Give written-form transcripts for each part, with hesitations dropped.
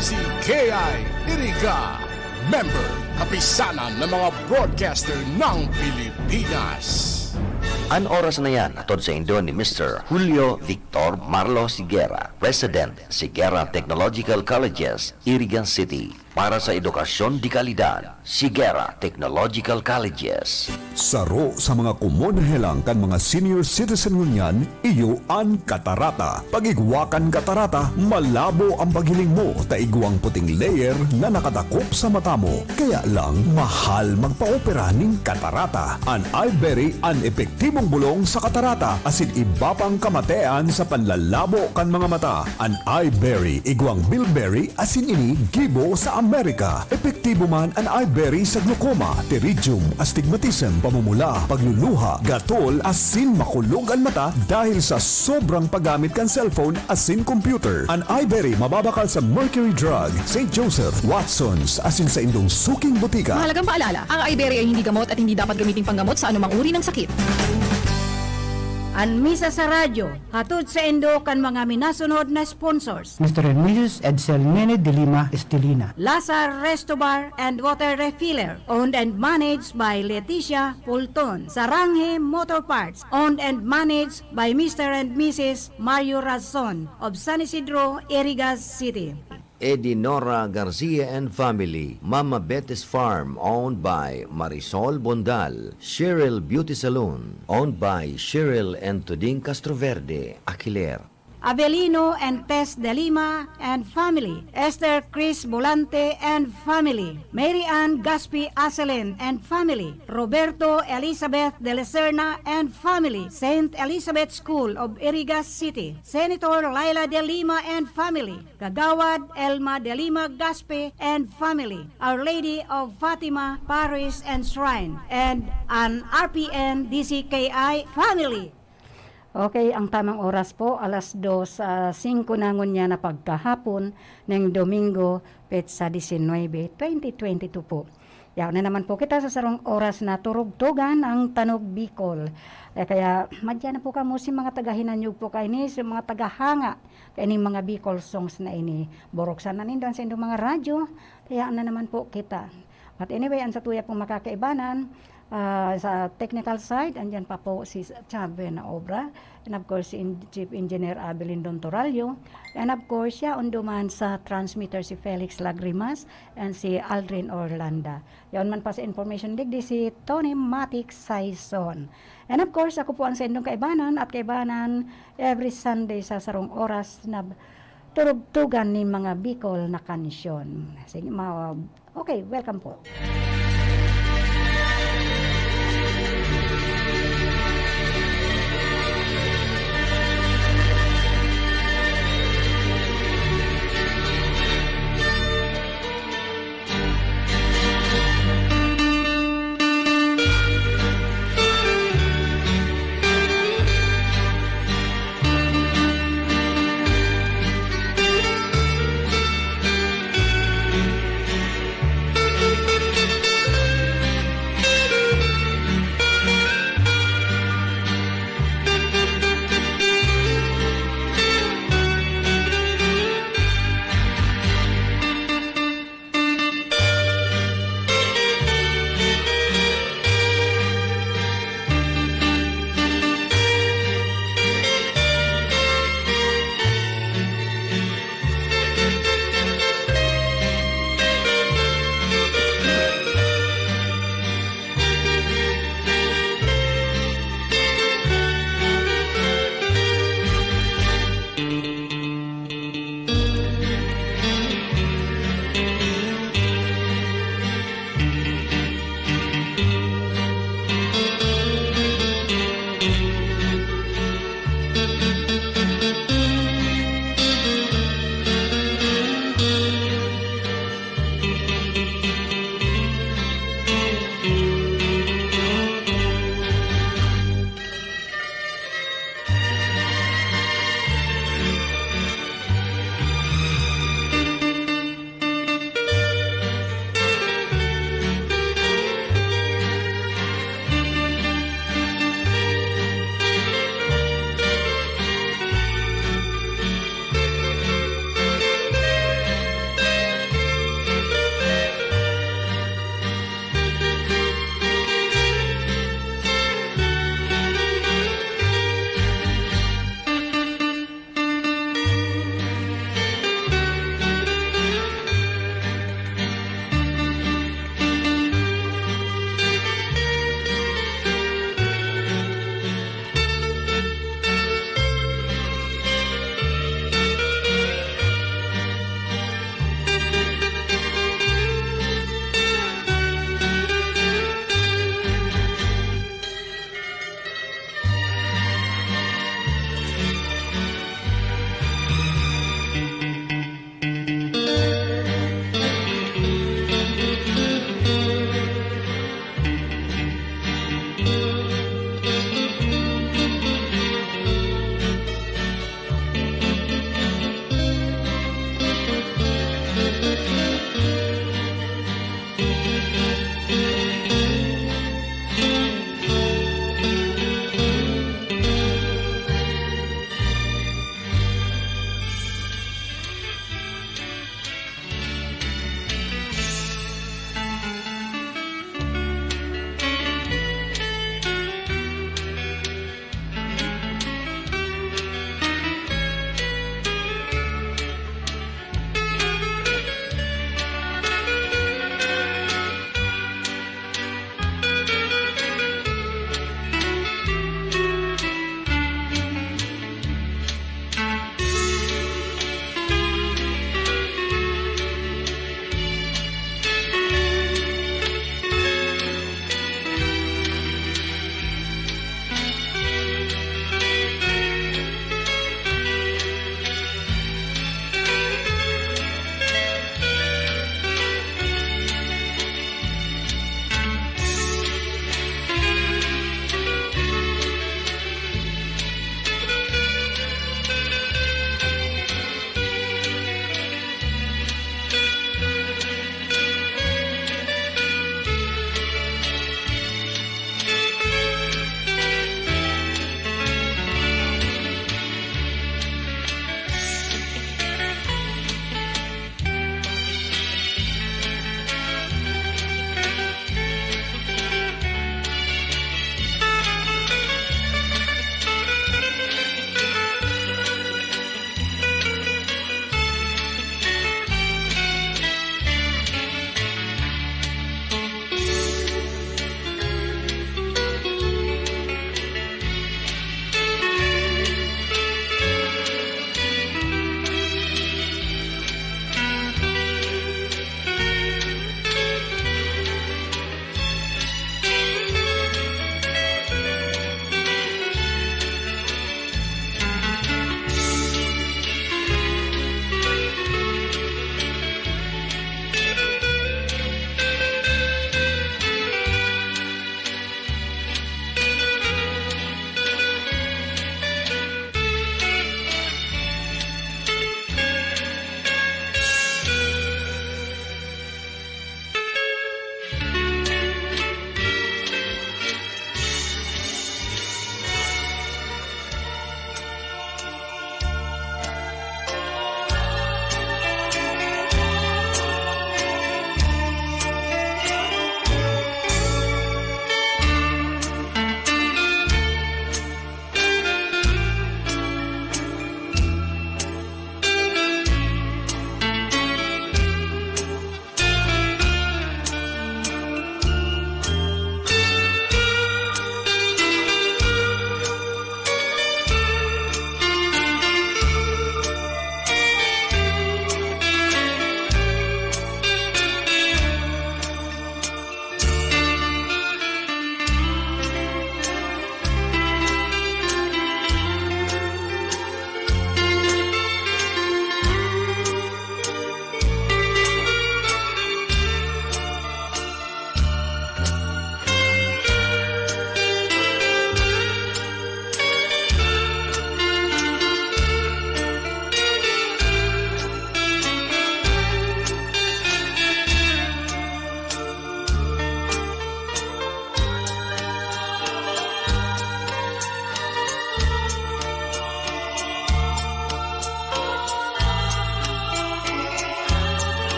DZKI Iriga, member kapisanan ng mga broadcaster ng Pilipinas. An oras na yan, atod sa Indo ni Mr. Julio Victor Marlo Sigera, President, Sigera Technological Colleges, Irigan City. Para sa edukasyon di kalidad, Sigera Technological Colleges. Saro sa mga kumonhelang kan mga senior citizen ngunyan, iyo an katarata. Pagigwakan katarata, malabo ang paghiling mo, taigwang puting layer na nakatakop sa mata mo. Kaya lang, mahal magpa-opera ning katarata. An iBerry an epektibong bulong sa katarata, asin iba pang kamatean sa panlalabo kan mga mata. An iBerry, igwang bilberry, asin ini gibo sa Amerika. Epektibo man ang iBerry sa glaucoma, pterygium, astigmatism, pamumula, pagluluha, gatol, asin makulog ang mata dahil sa sobrang paggamit kan cellphone asin computer. Ang iBerry mababakal sa Mercury Drug, St. Joseph, Watson's, asin sa indong suking butika. Mahalagang paalala, ang iBerry ay hindi gamot at hindi dapat gamiting panggamot sa anumang uri ng sakit. An misa sa radyo, hatod sa Indo kan mga minasunod na sponsors. Mr. Emilius Edsel Nene de Lima Estelina. Lazar Resto Bar and Water Refiller, owned and managed by Leticia Pulton. Saranghe Motor Parts, owned and managed by Mr. and Mrs. Mario Razon of San Isidro, Irigas City. Edinora Garcia and Family, Mama Betty's Farm, owned by Marisol Bondal, Cheryl Beauty Salon, owned by Cheryl and Tuding Castroverde, Aquiler. Avelino and Tess de Lima and family, Esther Chris Volante and family, Mary Ann Gaspi Aselen and family, Roberto Elizabeth de la Serna and family, St. Elizabeth School of Irigas City, Senator Laila de Lima and family, Gagawad Elma de Lima Gaspi and family, Our Lady of Fatima Parish and Shrine, and an RPN DCKI family. Okay, ang tamang oras po, alas 2:05 na ngunya na pagkahapon ng Domingo, Petsa 19, 2022 po. Yan na naman po kita sa sarong oras na turugtugan ang Tanog Bicol. Kaya madyan na po kamo si mga tagahinanyog po kayo ni, si mga tagahanga kayo mga Bicol songs na ini. Boroksan na nindon sa indong mga radyo, kaya na naman po kita. But anyway, ang sa tuya pong makakaibanan, sa technical side, andyan pa po si Chabe na obra, and of course si Chief Engineer Abelin Don Toralio, and of course siya unduman sa transmitter si Felix Lagrimas and si Aldrin Orlanda. Yan man pa sa information digdi si Tony Matic Saison. And of course ako po ang sendong kaibanan at kaibanan every Sunday sa sarong oras na turugtugan ni mga Bicol na kansyon. Sige, okay, welcome po.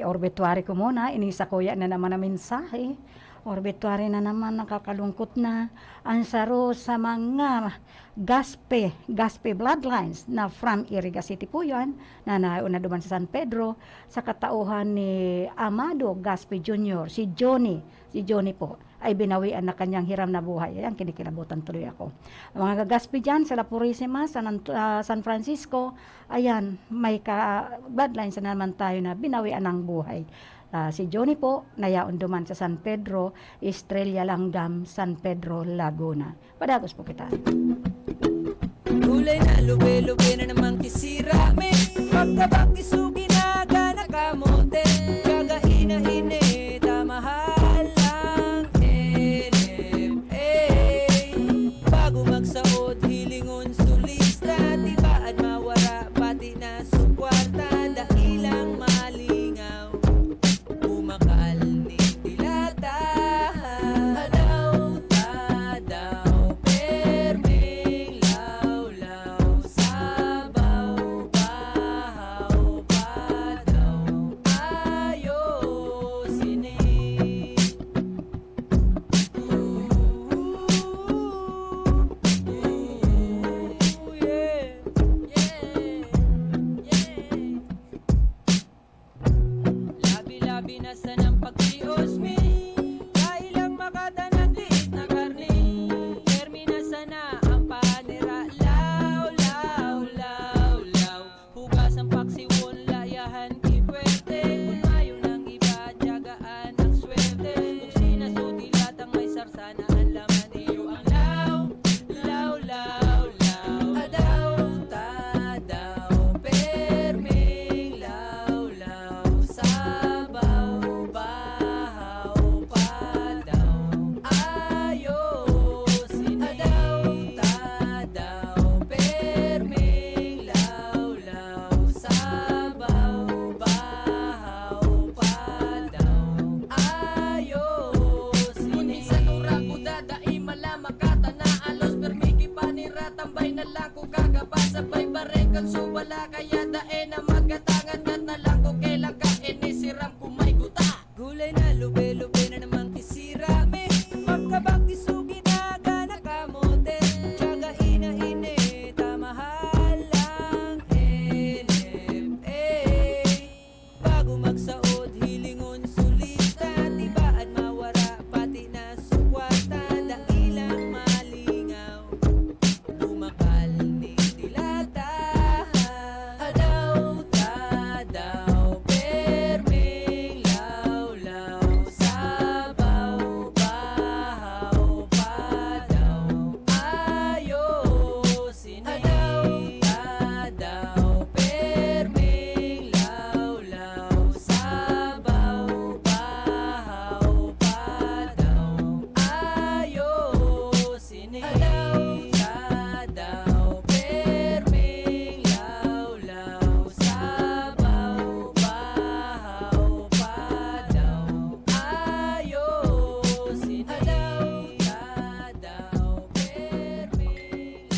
obituary ko muna, inisa kuya na naman na mensahe. Obituary na naman, nakakalungkot na. Ang saro sa mga Gaspe bloodlines na from Iriga City po yan, na nauna duman sa San Pedro, sa katauhan ni Amado Gaspe Jr., si Johnny po, ay binawian na kanyang hiram na buhay. Ayan, kinikilabutan tuloy ako. Mga Gaspe dyan, sa La Purisima, San Francisco, ayan, may bloodlines na naman tayo na binawian ng buhay. Si Johnny po, nayaon duman sa San Pedro, Estrella Langgam, San Pedro, Laguna. Padagos po kita. Gulay na lube-lube na namang kisira me. Pagkabang isugi na gana kamote. Kaga ina-ine, tamahal lang NFA. Bago magsaod, hilingon sulista. Diba at mawara, pati na sukwarta. Dahilang malingaw, umakal ni dilata. Adaw, tadaw, perming lawlaw, sabaw, bahaw, padaw, ayosin eh. Labi-labi na sa ng pagtios me. Kailang makatanang liit na karni. Termi na sana ang panira. Law, law, law, law. Hugas ang paksiwon, layahan kipuwerte. Kung ayaw ng iba, tiyagaan ang swerte. Kung sinasudilat ang may sarsana, ang laman iyo ang law, law, law, law. Adaw, tadaw, perming lawlaw, sabaw, bahaw, padaw, ayosin eh. Adaw, tadaw, perming lawlaw, sabaw, bahaw, padaw, ayosin eh. Minsan ura ko dadai malamakata na alos permiki panira tambay na lang ko kagabasa bay barekan subala kaya dae na magatangan kat na lang ko kailang kain ni siram ko may guta. Gulay na lube-lube na namang kisira me. Pagkabang isugi na gana kamote. Tsaga ina-ine, tamahal lang NFA. Bago magsaod, hilingon sulista. Diba at mawara, pati na sukwarta. Dahilang malingaw, bumakal ni dilata. Adaw, tadaw, perming lawlaw, sabaw, bahaw, padaw, ayosin eh. Adaw, tadaw, perming lawlaw, sabaw, bahaw, padaw, ayosin eh. Adaw, tadaw, perming lawlaw, sabaw, bahaw, padaw, ayosin eh. Adaw, tadaw, perming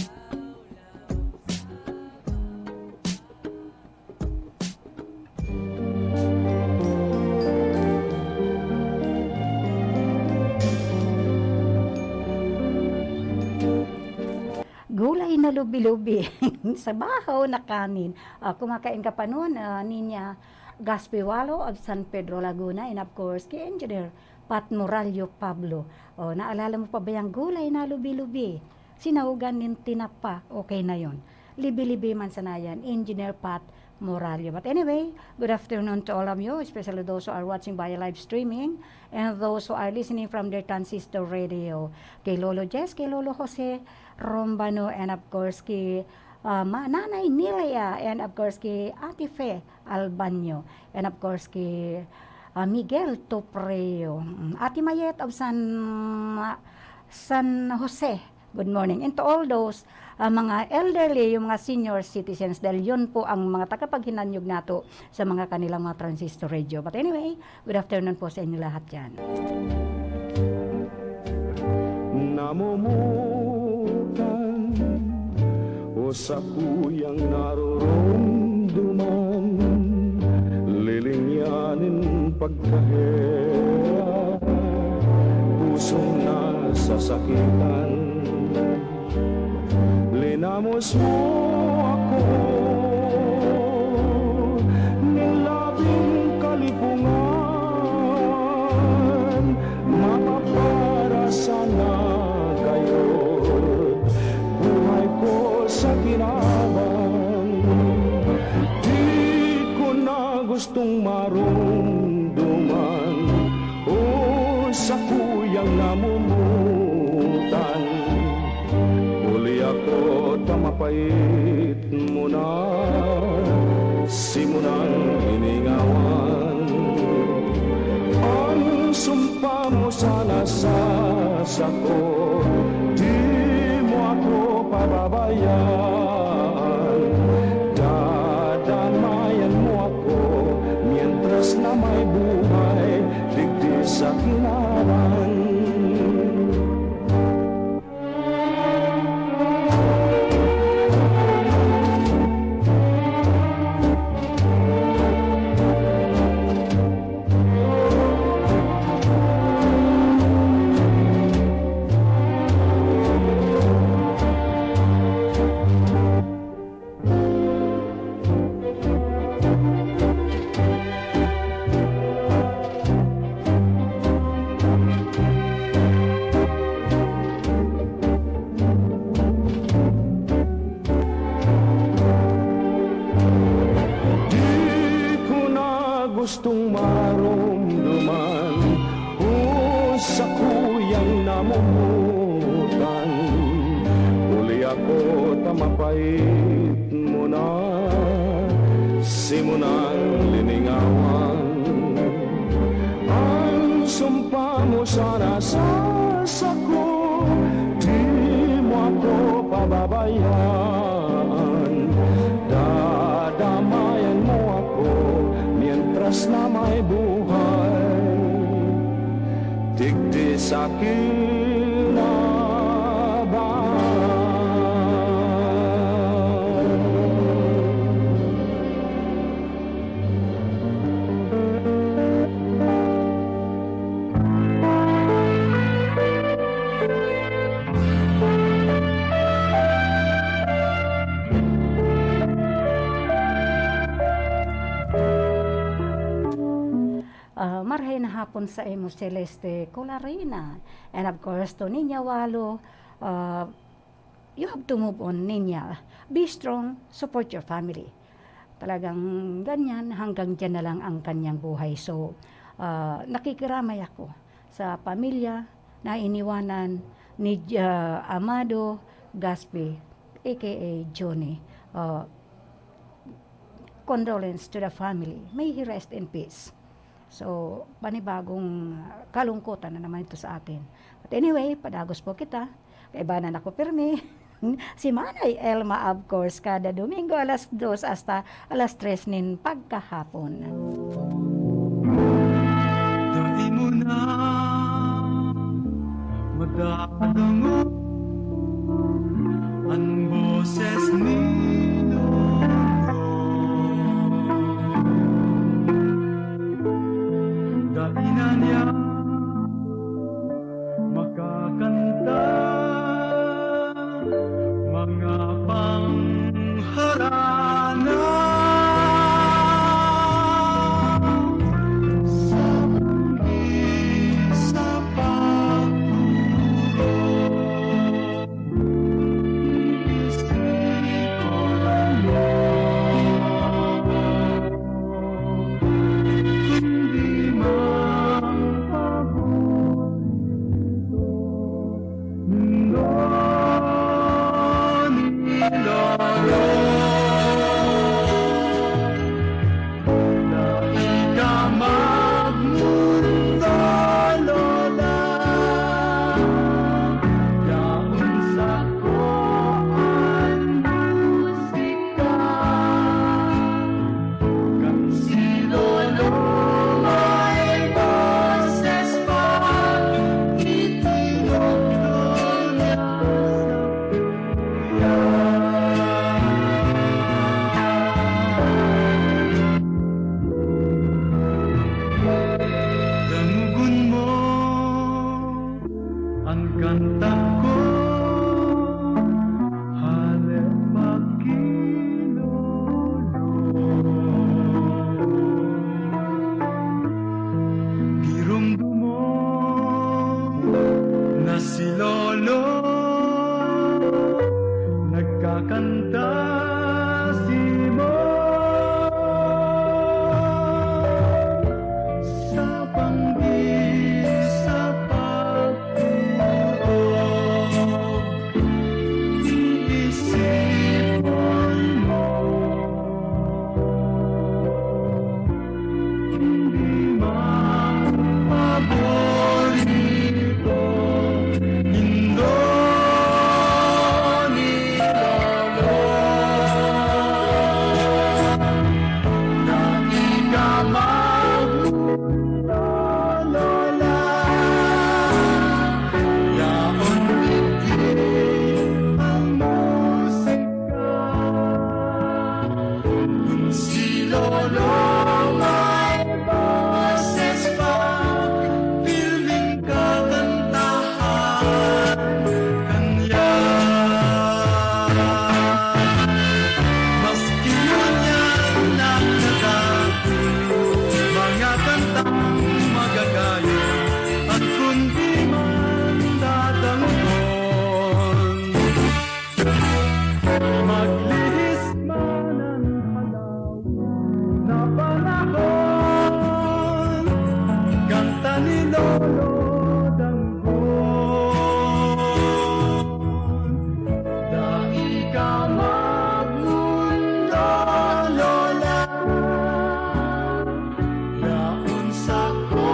Gulay na lubi-lubi sa bahaw na kanin. Kumakain ka pa noon, Ninya Gaspe Walo of San Pedro, Laguna, and of course, kay Engineer Pat Moralio Pablo. Naalala mo pa ba yung gulay na lubi-lubi? Sinahugan ng tinapa, okay na yon. Libi-libi man sanayan, Engineer Pat Moralio. But anyway, good afternoon to all of you, especially those who are watching via live streaming and those who are listening from their transistor radio. Kay Lolo Jess, kay Lolo Jose Rombano, and of course kay Nanay Nilia, and of course kay Ate Fe Albanyo, and of course kay Miguel Topreo, Ate Mayet of San Jose. Good morning. And to all those mga elderly, yung mga senior citizens, dahil yun po ang mga tagapaghinanyog nato sa mga kanilang mga transistor radio. But anyway, good afternoon po sa inyo lahat dyan. Namumutan o sa kuyang naroromduman, lilingyanin pagkahirap, pusong nasasakitan. Linamos mo ako, nilabing kalipungan, mapapara sana kayo, buhay ko sa kinabang. Di ko na gustong marumduman o sa kuyang namumutan. Uli ako tamapait mo na, simunang iningawan. Ang sumpa mo sana sa sako, di mo ako pababayaan. Dadamayan mo ako, mientras na may buhay, digdi sa kinawan. Gustong marumduman o sa kuyang namumutan. Uli ako tamapait mo na, simunang liningawan. Ang sumpa mo sana sa sako, di mo ako pababayaan. Dadamayan mo ako, mientras na may buhay, digdi sa Marhay na hapon sa imo Celeste Colarina. And of course, to Ninya Walo, you have to move on, Ninya. Be strong, support your family. Talagang ganyan, hanggang dyan na lang ang kanyang buhay. So, nakikiramay ako sa pamilya na iniwanan ni Amado Gaspi, aka Johnny. Condolence to the family. May he rest in peace. So, panibagong kalungkutan na naman ito sa atin. But anyway, padagos po kita. Kaibanan ako pirmi. Si Manay Elma, of course, kada Domingo alas 2 hasta alas 3 nin pagkahapon. Dahil mo na madadango ang boses nilo. Dahil na niya makakanta mga pangharana sa isa pagturo. Istay ko lang hindi man paborito. Maglihis man ang halaw na panahon, kanta ni Lolo Danggon. Dai ka magmundo, Lola, yaon sa ko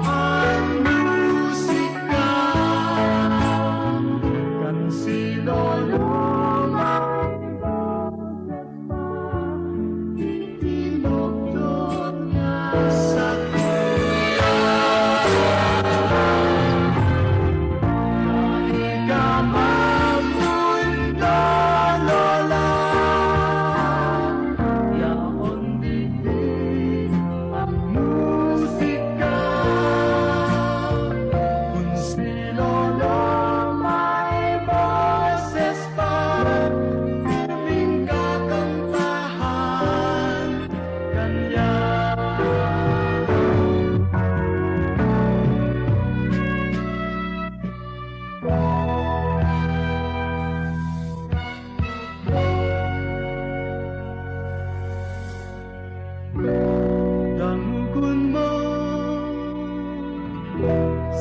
ang musika, kan si Lolo may boses pa, itinugtog niya sa kuya. Dai ka magmundo, Lola, yaon digdig ang musika, kung si Lolo may boses pa, piling kakantahan kanya. Dangun mo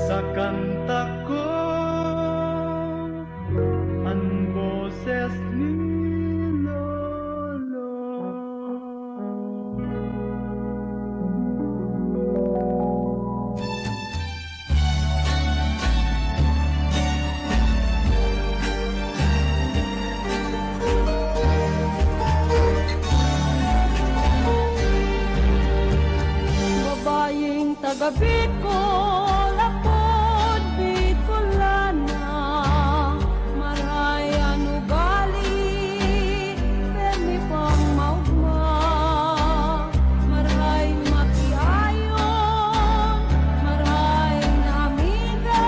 sa kanta ko ang boses ni Lolo. Babayeng taga Bicol, apod Bicolana, marayan ugali, permi pang maugma, maray makiayon, maray na amiga,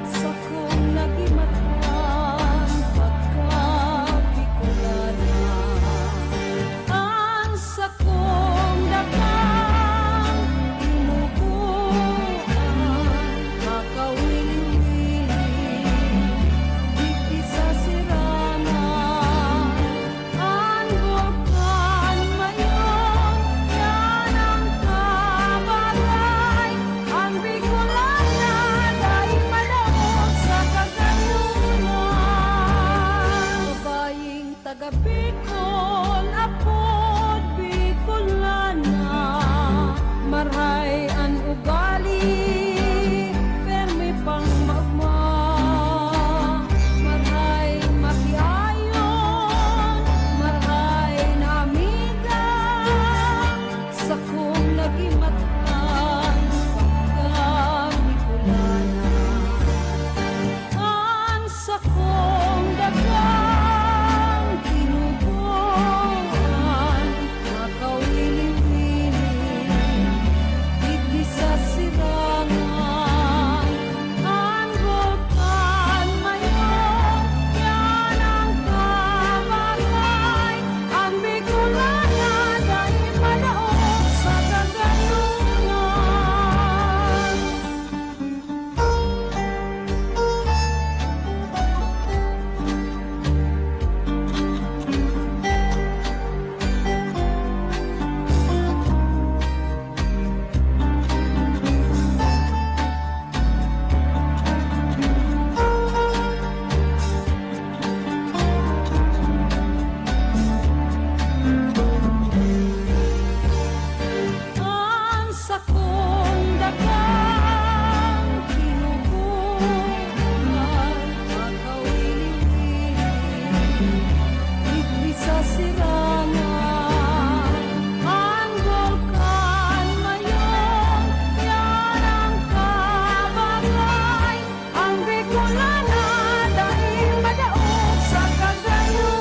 sa kong nagimatan, pagka Bicolana. Ang sakong dakang inubuan, makawiling-wiling, di sa sirangan. Ang bulkan mayon, yan ang kabalay. Ang Bicolana, dahil madaog sa kagayunan. Babayeng taga Bicol, apod Bicolana, maray an ugali, permi pang magma, maray makiayon, maray na amiga, sa kong nagimatan, pagka Bicolana. Ang sakong dagang tinubuan, makawiling-wiling, di sa sirangan. Ang bulkan mayon, yan ang kabalay. Ang Bicolana, dahil madaog sa kagayunan. Ang sakong dagang tinubuan, makawiling-wiling, di sa sirangan. Ang bulkan mayon, yan ang kabalay. Ang Bicolana, dahil madaog sa kagayunan.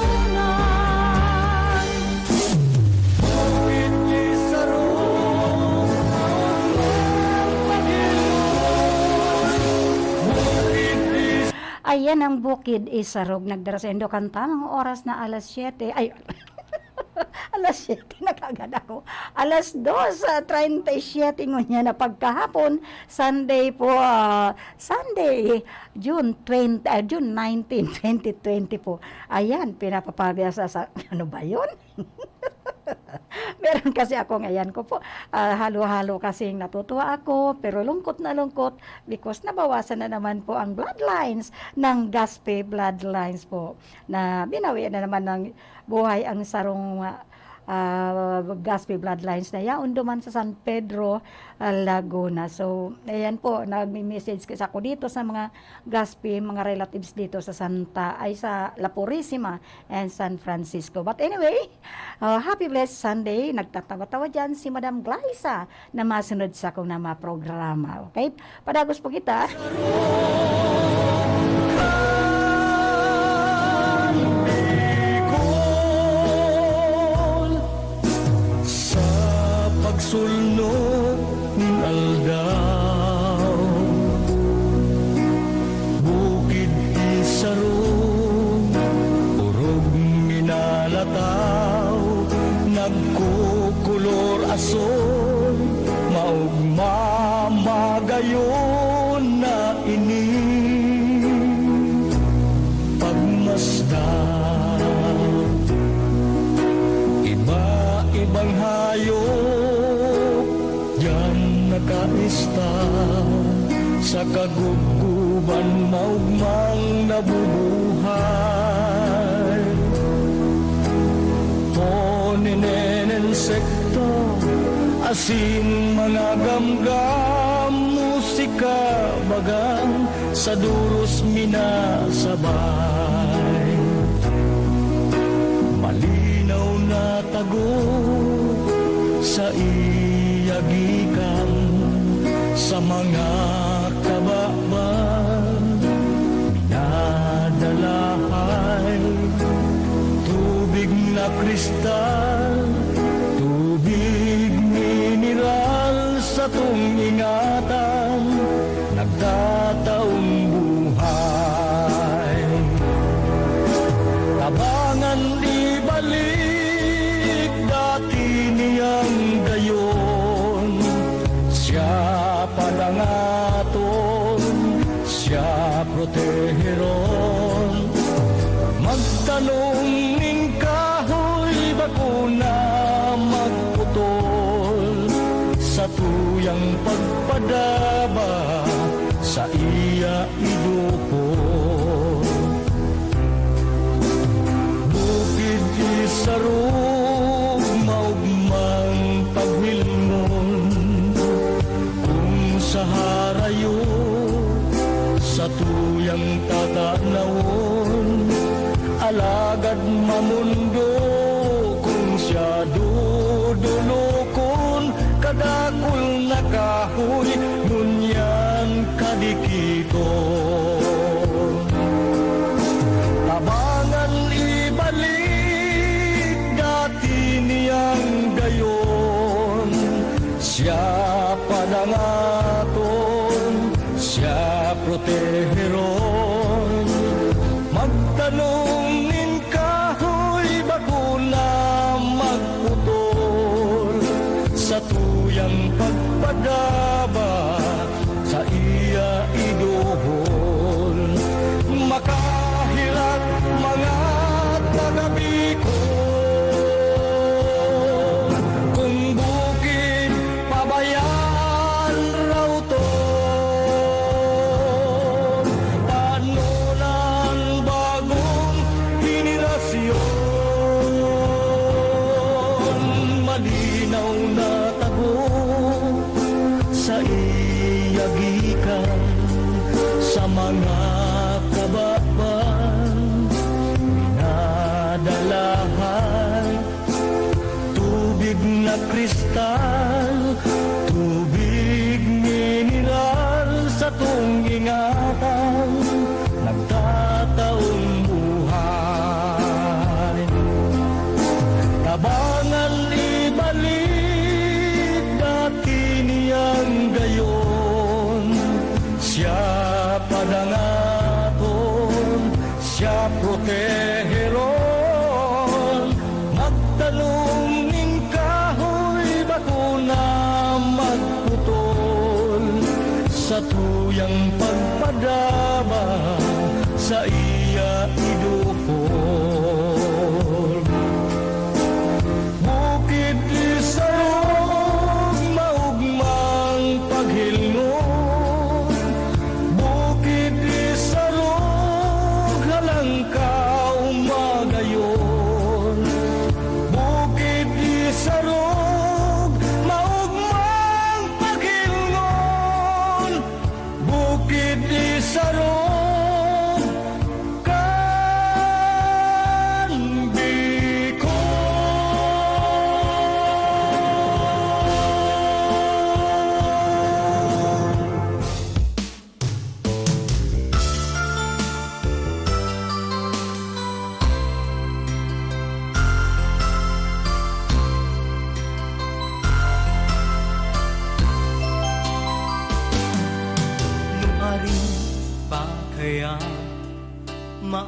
Ayan ang Bukid Isarog. Nagdarasendo kanta ng oras na alas 7. Ay, Alas 7 na kagad ako. Alas 2:37 niya na pagkahapon. Sunday po, Sunday, June 19, 2020 po. Ayan, pinapapagasa sa, ano ba yun? Meron kasi ako ngayon ko po, halo-halo kasi natutuwa ako, pero lungkot na lungkot because nabawasan na naman po ang bloodlines ng Gaspe bloodlines po, na binawi na naman ng buhay ang sarong Gaspe bloodlines na yaon duman sa San Pedro, Laguna. So, ayan po, nag-message kasi ako dito sa mga Gaspe, mga relatives dito sa sa La Purisima and San Francisco. But anyway, happy blessed Sunday. Nagtatawa-tawa dyan si Madam Glyza na masunod sa akong na programa. Okay? Padagos po kita. Pagsulnog ng aldaw, bukid isarong, urog minalataw, nagkukulor asol, maugmamagayon na ini pagmasdan. Iba-ibang hayop yan nakaista sa kaguguban, maugmang nabubuhay. Poninen insekto, asin mga gamgam, musika bagang sa duros minasabay. Malinaw na tago sa iyagikan, sa mga kababan minadalahay. Tubig na kristal, tubig mineral sa tung ingatan, nagtataong buhay. Tabangan ibalik dati niyang gayon, siya padangaton, siya proteheron. Magtanong ning kahoy bakuna magputol, sa tuyang pagpadaba sa iya idupol. Bukid isarog, maugmang paghilmon, kung sa harayo sa tuyang tatanawon, alagad mamundo kung siya dudulokon, kadakul na kahoy ngunyan kadikiton. Tabangan ibalik dati niyang gayon, siya padangaton, siya proteheron. Magtanong nin kahoy bakuna magputol, sa tuyang pagpadaba sa iya iduhol. Makahirat mga taga-Bicol, kung bukid pabayan raw to, paano ng bagong henerasyon. Malinaw na tago sa iyagikan, sa mga kababan minadalahan. Tubig na kristal, tubig mineral sa tung ingatan, nagtataong buhay. Tabangan ibalik dati niyang gayon, siya padangaton, siya proteheron. Magtanong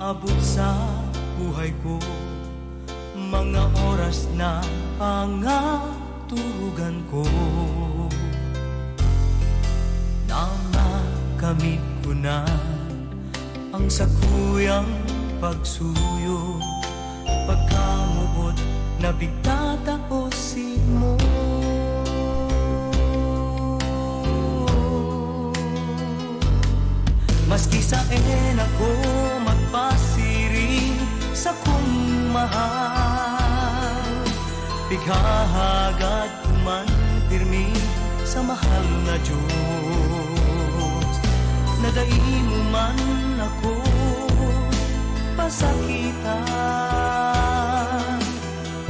maabot sa buhay ko, mga oras na pangaturugan ko, na makamit ko na ang sakuyang pagsuyo, pagkamuot na bigtataosin mo. Maski sa ako magpasiring sa kong mahal, bighahagat man pirmi sa mahal na Diyos. Nadai mo man ako pasakitan,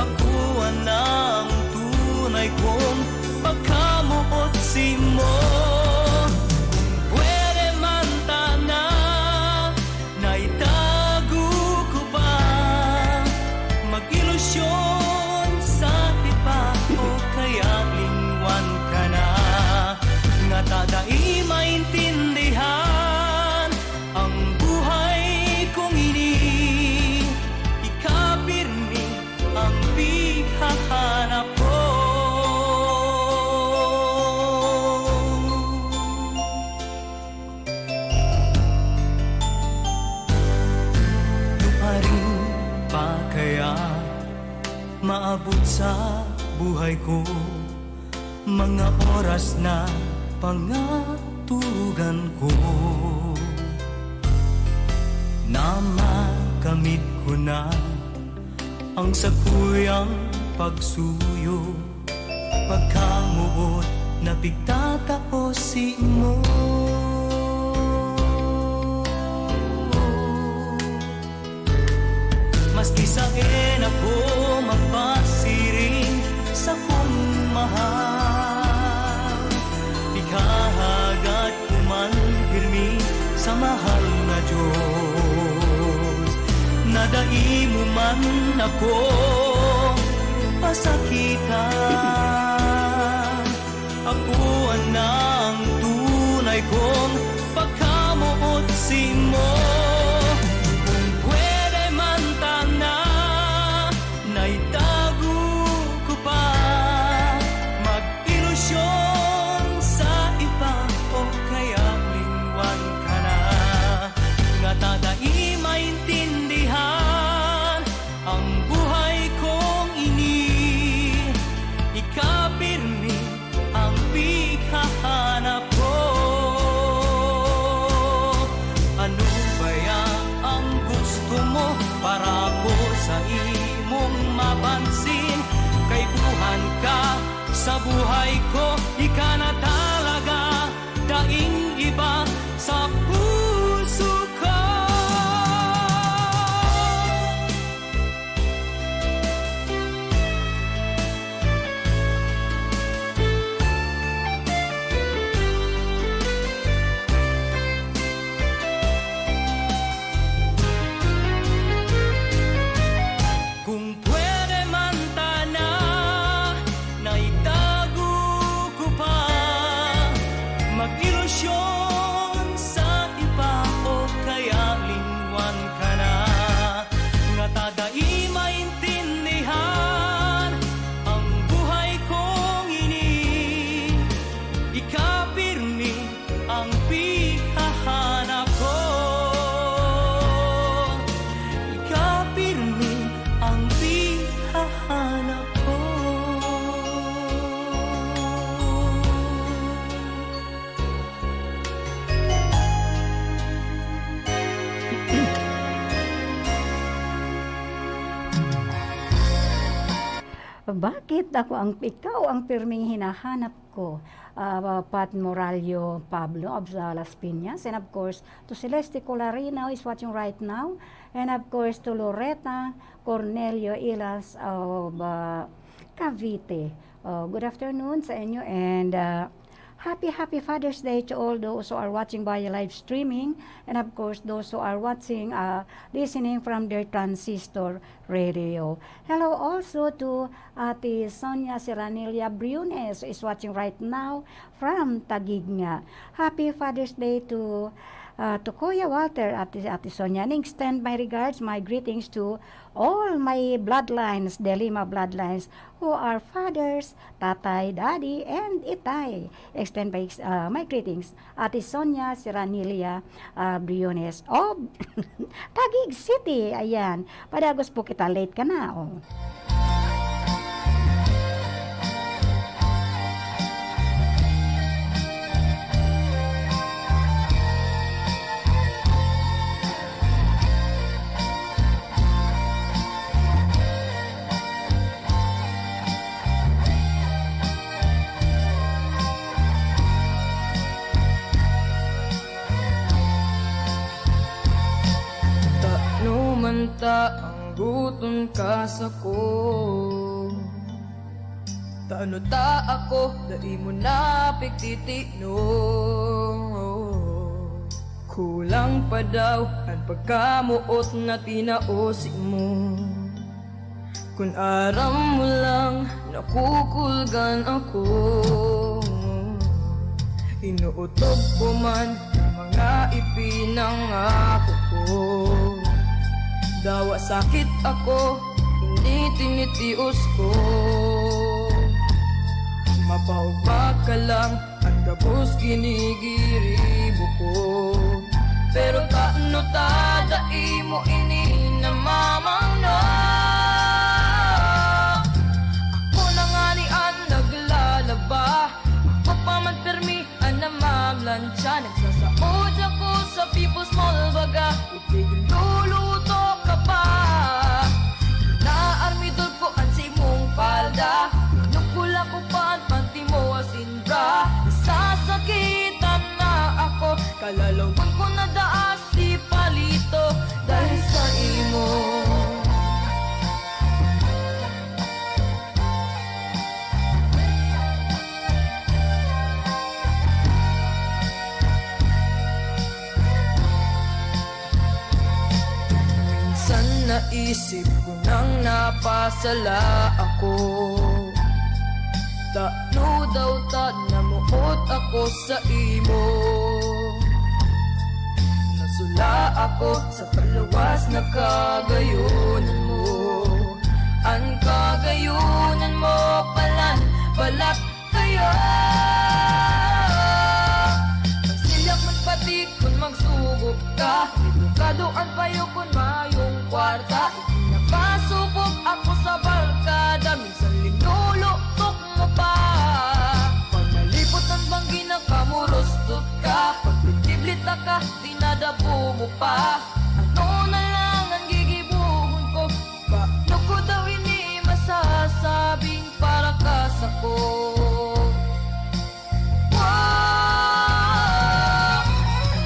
ako ang tunay kong pagkamuot si mo. Sa iba o kaya lingwan ka na, nga tadai maintindihan ang buhay kong ini, ikapirmi ang bighahanap ko. Tumaring pa kaya maabot sa buhay ko, mga oras na pangaturugan ko, na makamit ko na ang sakuyang pagsuyo, pagkamuot na bigtataosin mo. Maski sa ako magpasiring sa kong mahal, bighahagat ko man pirmi sa mahal na Diyos. Nadai mo man ako pasakitan, ako ang tunay kong pagkamuot si mo. Tadai maintindihan ang buhay kong ini, ikapirmi ang bighahanap ko. Ano baya ang gusto mo para ko sa imong mapansin? Kay buhan ka sa buhay ko, ika na talaga, daing iba sa puso ko. Bakit ikaw ang pirming hinahanap ko? Pat Moralio Pablo of Las Piñas, and of course to Celeste Colarino is watching right now, and of course to Loretta Cornelio Ilas of Cavite. Good afternoon sa inyo, and happy Father's Day to all those who are watching by live streaming, and of course those who are watching, listening from their transistor radio. Hello also to Ate Sonia Serranelia Briones is watching right now from Taguig nga. Happy Father's Day to To Kuya Walter, Ate Sonia, and extend my regards, my greetings to all my bloodlines, Delima bloodlines, who are fathers, tatay, daddy, and itay. Extend my greetings, Ate Sonia Siranilia Briones of Taguig City. Ayan, padagos po kita, late ka na. Oh. Manta ang guton ka sa ko. Taano ta ako, dai mo na pigtitino. Kulang pa daw ang pagkamuot na tinaosi mo. Kung aram mo lang, nakukulgan ako. Inuutob ko man ang mga ipinangako ko. Dawa sakit ako, hindi tinitios ko. Mapaubag ka lang, ang gabos ginigiribo ko. Pero taano tadai mo ini na mamang na. Ako na nga ni ang naglalaba. Ako pa man permi ang namamlansya. Nagsasaod ako sa People's Mall baga. Itigil luluto ka pa. Naarmidol ko ang simong palda. Nukula ko pa ang panty mo asin bra. Nasasakitan na ako. Kalalawan ko na daas si palito dahil sa imo. Naisip ko nang napasala ako. Taano daw ta namuot ako sa imo. Nasula ako sa palawas na kagayunan mo. Ang kagayunan mo palan balat kaya. Magsilyak man pati kung magsugop ka. Kadoan payo kung mayong kwarta. Napasubok ako sa barkada. Minsan linulutok mo pa. Pag malipot ang banggi na kamurostot ka. Pag bitiblita ka, dinadabo mo pa. Ano na lang ang gigibuhon ko? Paano ko daw ini masasabing para ka sa ko?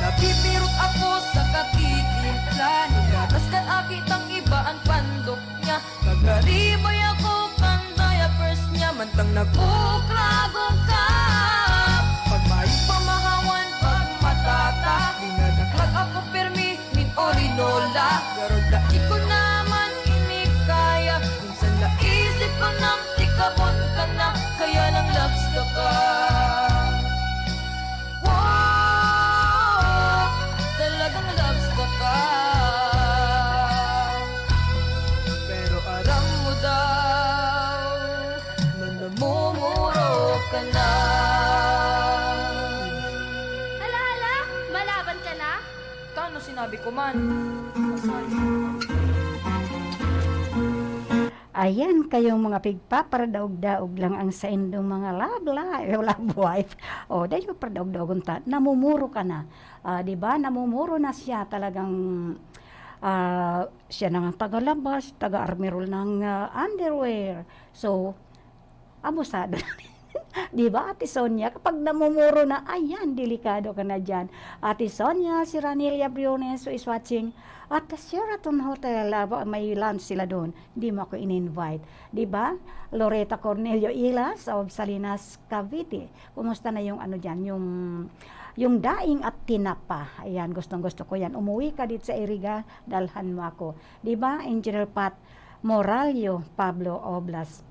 Napipirot ako sa kakitimpla. Nilatas kan akit ang iba ang pandok niya. Kagaribay ako kan diapers niya. Mantang nagkukragong ka. Pag may pamahawan, pag matata. Dinadaklag ako permi, min orinola. Pero dahil ko naman inikaya. Minsan naisip ko nang tikabon ka na. Kaya lang loves ka ka. Talagang loves ka ka. Pero aram mo daw na namumuro ka na. Hala, malaban ka na? Kano sinabi ko man? Ayan kayong mga pigpaparadaog-daog lang ang sa indong mga love wife. O, dahil paradaog-daog ta, namumuro ka na. Di ba? Namumuro na siya talagang siya nang tagalabas, taga-armirol ng underwear. So, abusado na. Di ba, Ate Sonia? Kapag namumuro na, ayan, delikado ka na dyan. Ate Sonia, si Ranilia Briones who is watching at the Sheraton Hotel, may lunch sila doon. Hindi mo ako in-invite. Di ba? Loretta Cornelio Ilas of Salinas, Cavite. Kumusta na yung ano dyan, yung daing at tinapa. Ayan, gustong-gusto ko yan. Umuwi ka dito sa Iriga, dalhan mo ako. Di ba, Engineer Pat Moralio Pablo of Las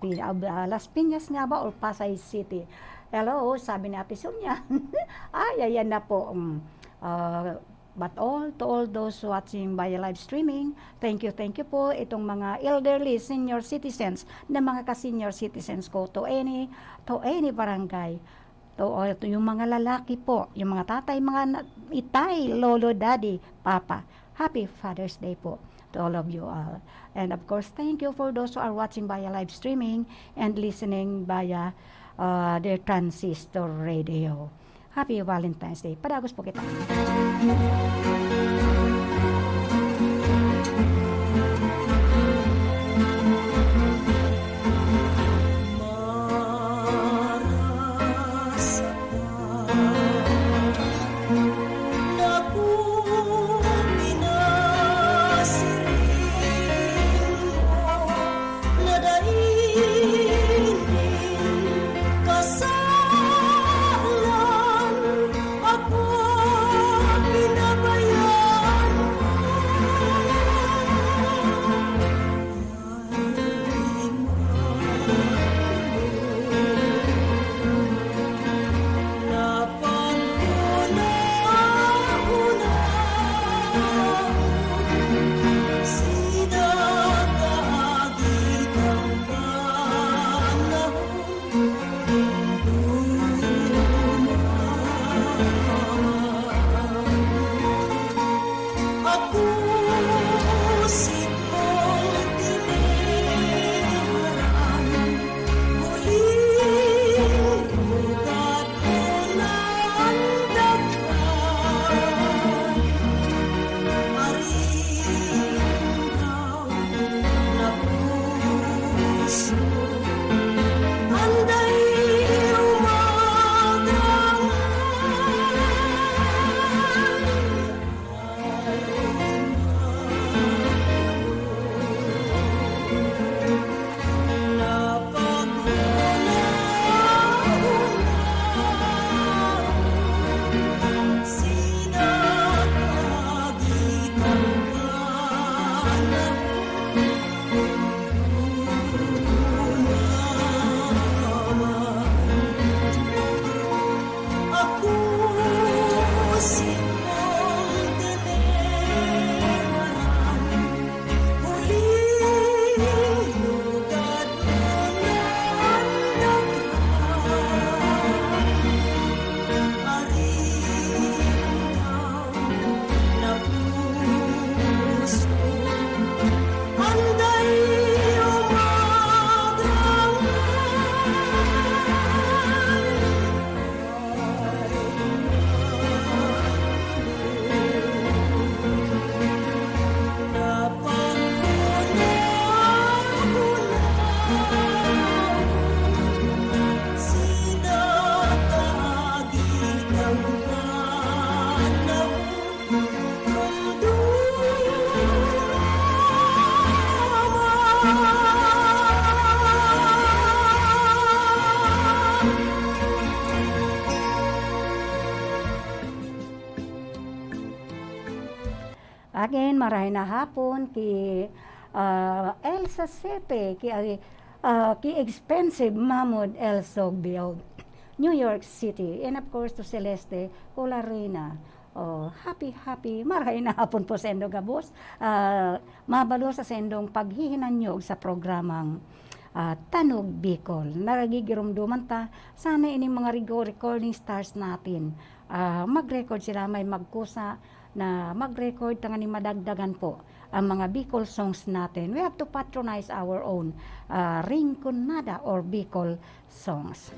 Piñas nga ba, or Pasay City. Hello, sabi ni Ate Sonia. Ay, ayan na po. But to all those watching via live streaming, thank you po itong mga elderly senior citizens na mga ka-senior citizens ko to any barangay. To yung mga lalaki po, yung mga tatay, mga itay, lolo, daddy, papa. Happy Father's Day po to all of you all. And of course, thank you for those who are watching via live streaming and listening via their transistor radio. Happy Valentine's Day. Padagos po kita. Again, marahay na hapon ki Elsa Sepe, ki expensive Mahmoud El Sogbiog, New York City, and of course to Celeste Colarina. Happy, marahay na hapon po sa endong gabos. Mabalo sa sendong paghihinanyog sa programang Tanog Bicol. Naragigirumduman ta, sana ining mga recording stars natin. Mag-record sila, may magkusa na mag-record tangan ni madagdagan po ang mga Bicol songs natin. We have to patronize our own Rinconada or Bicol songs.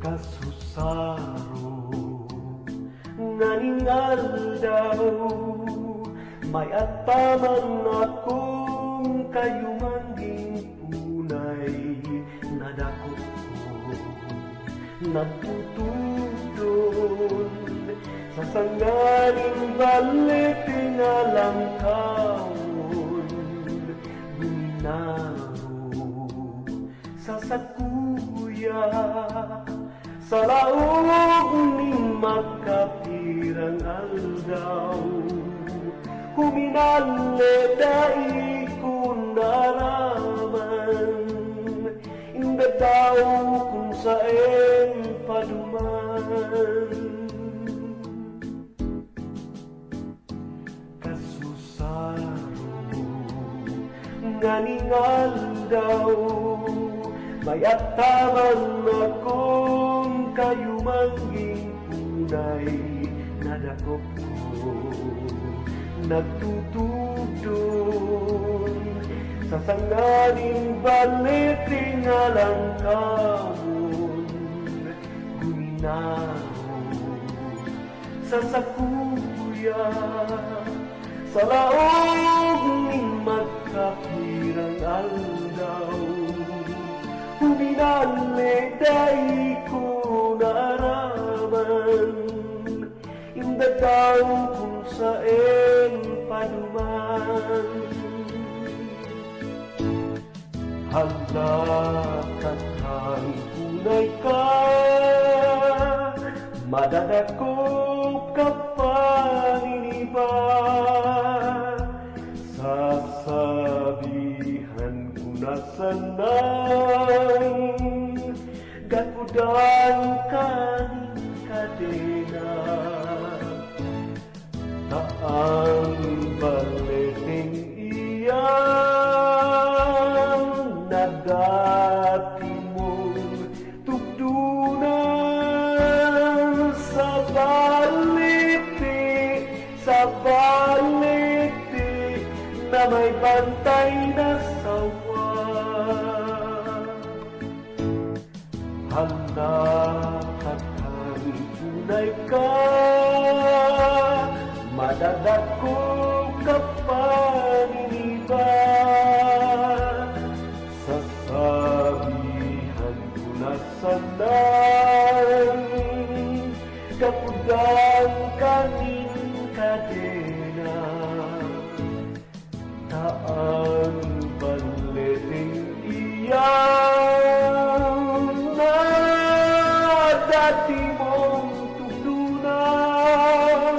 Kasusaro naningal daw may ataman akong kayumanging punay nadako ko nagtutudon sa sanganing balik nga langkawon buminaro sa sakuna kuya sa laog ning makapirang aldaw huminale dai kun naraman inda daw kung saen paduman kasusaro nganingal daw mayataman akong kayumangging punay nadakop ko nagtutugdon sa sanganing baliting alang kamon guminaw sa sakuya sa laog ning magkapirang aldaw huminale dai ko naraman inda daw kung saen paduman halakatang kunay ka madadakop ka paniniba sasabihan ko na sanay gakudan kaning kadena taang baleting iyan na dati mong tugtunan sa baliti na may bantay na sawa halakatang tunay ka madadako ka paniniba sasabihan ko na sanay kapudan kaning kadena taan baliting iyan na dati mong tugtunan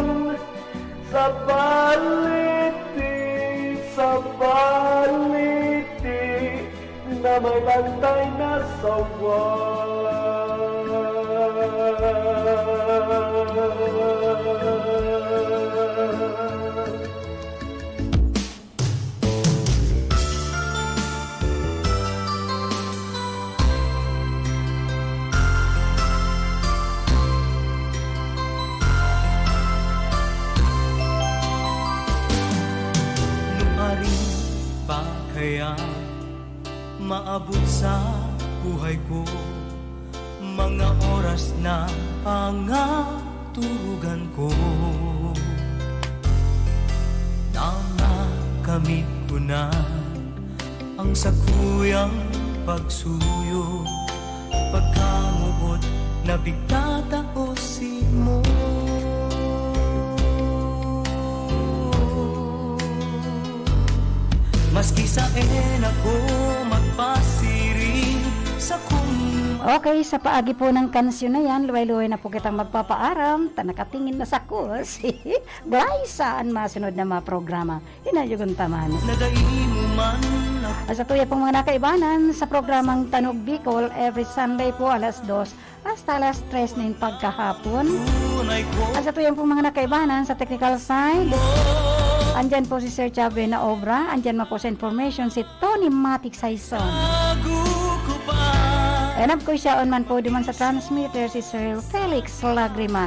sa baliti na may bantay na sawa kaya maabot sa buhay ko mga oras na pangaturugan ko namakamit ko na ang sakuyang pagsuyo pagkamuot na bigtataosin mo maski saen ako magpasiring sa kung Okay, sa paagi po ng kansyon na yan, luway-luway na po kitang magpapaaram, nakatingin na sa kurs. Glaysa ang masunod na mga programa. Hinayugon taman. Sa tuya pong mga nakaibanan, sa programang Tanog Bicol, every Sunday po alas 2 hasta alas 3 na yung pagkahapon. Sa tuya pong mga nakaibanan, sa technical side, andyan po si Sir Chavre na obra, andyan mo po sa information si Tony Matic Saison. And of course, siya on man po duman sa transmitter si Sir Felix Lagrimal.